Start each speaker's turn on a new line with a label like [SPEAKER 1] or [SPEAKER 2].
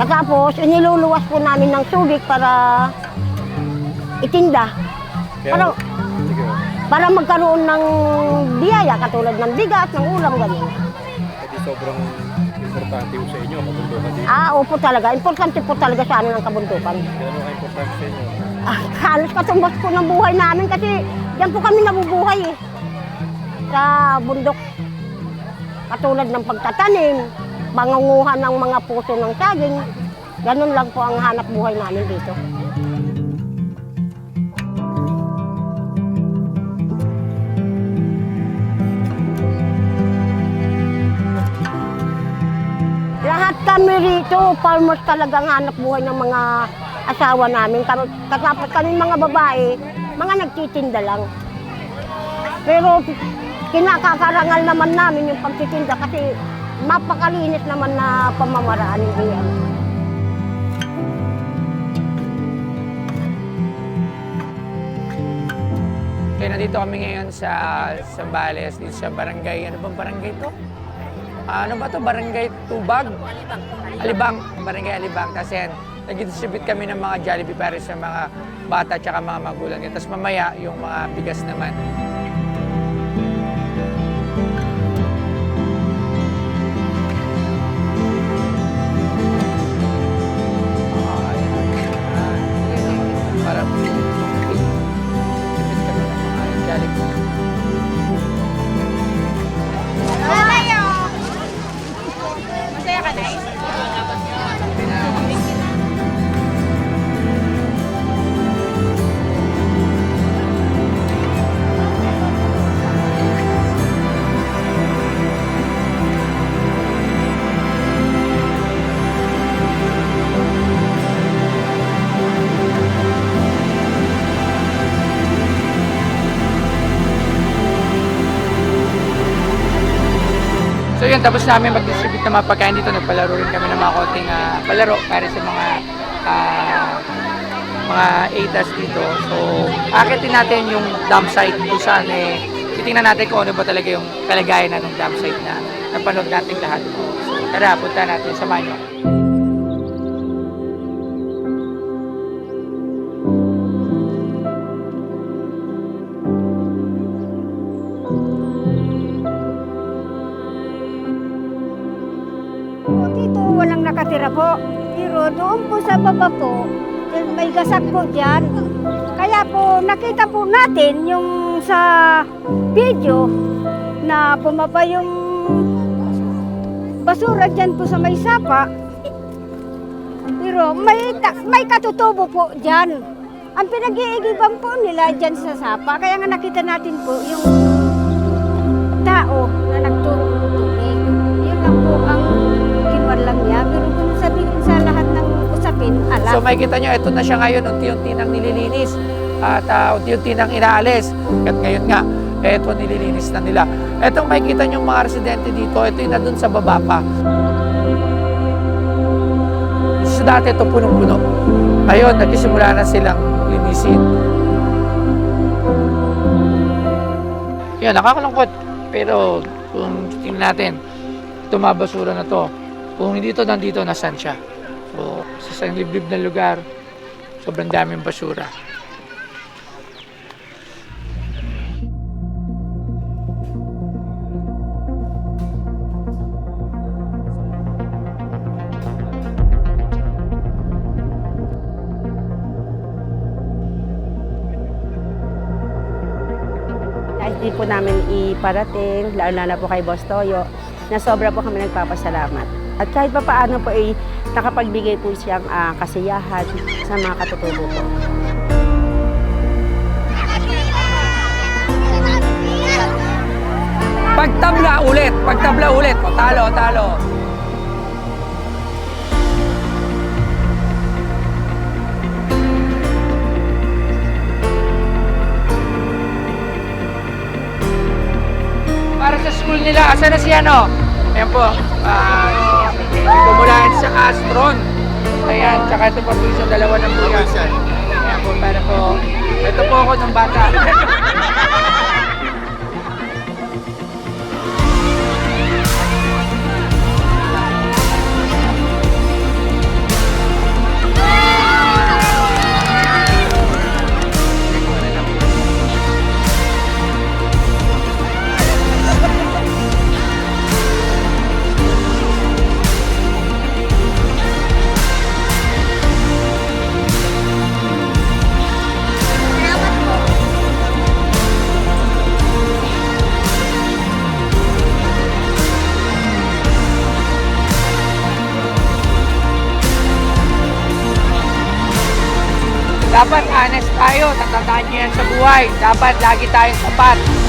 [SPEAKER 1] Tapos, iniluluwas po namin ng tubig para itinda. Para magkaroon ng biyaya, katulad ng bigas, ng ulam, ganyan.
[SPEAKER 2] Kasi sobrang importante po sa inyo, kabundukan dito.
[SPEAKER 1] Opo talaga. Importante po talaga sa amin ang kabundukan.
[SPEAKER 2] Gano'n ka-importante sa inyo?
[SPEAKER 1] Halos katumbas po ng buhay namin kasi diyan po kami nabubuhay eh. Sa bundok. Katulad ng pagtatanim, mangunguha ng mga puso ng saging. Ganun lang po ang hanap buhay namin dito. Lahat kami rito, farmers talagang hanap buhay ng mga asawa namin. Katapos kami mga babae, mga nagtitinda lang. Pero kinakakarangal naman namin yung pagtitinda kasi mapakalinis naman na pamamaraan. Hindi yan.
[SPEAKER 3] Okay, nandito kami ngayon sa Zambales, dito sa barangay. Ano bang barangay to? Ano ba to? Barangay Tubag? Alibang. Barangay Alibang. Kasi nag-distribute kami ng mga Jollibee para sa mga bata at mga magulang. Tapos mamaya yung mga bigas naman. Para
[SPEAKER 4] Masaya ka na
[SPEAKER 3] So yun, tapos namin mag-distribute ng mga pagkain dito. Nagpalaro rin kami ng mga konting palaro para sa mga ATAS dito. So, akitin natin yung dam site kung saan titingnan natin kung ano ba talaga yung kalagayan na ng dam site na napanood natin lahat. So, tara, punta natin sa Manyo.
[SPEAKER 4] Dito walang nakatira po. Pero doon po sa baba po, may gasak po dyan. Kaya po nakita po natin yung sa video na bumaba yung basura dyan po sa may sapa. Pero may katutubo po dyan. Ang pinag-iigiban po nila dyan sa sapa. Kaya nga nakita natin po yung tao na nagturo ng tubig. Yun lang po ang lang niya, pero kung sabihin sa lahat ng usapin, alam.
[SPEAKER 3] So makikita nyo, ito na siya ngayon, unti-unti nang nililinis at unti-unti nang inaalis. At ngayon nga, ito nililinis na nila. Itong makikita nyo mga residente dito, ito yung na dun sa baba pa. So dati ito punong-puno. Ngayon, nagsisimula na silang linisin. Yan, nakakalungkot. Pero kung tingnan natin, ito mga basura na to. Kung hindi ito nandito, nasan siya? So, sa isang liblib na lugar, sobrang daming basura.
[SPEAKER 5] Nais din po namin iparating, lalo na po kay Boss Toyo, na sobra po kami nagpapasalamat. At kahit pa paano po ay nakapagbigay po siyang kasiyahan sa mga katutubo po.
[SPEAKER 3] Pagtabla ulit! Pagtabla ulit! O, talo, talo! Para sa school nila, asa na si ano? Ayan po, pumulaan sa Astron. Ayan, tsaka ito pa po yung dalawa ng buya. Ayan po, para po, ito po ako ng bata. Dapat honest tayo, tatandaan nyo yan sa buhay. Dapat lagi tayong tapat.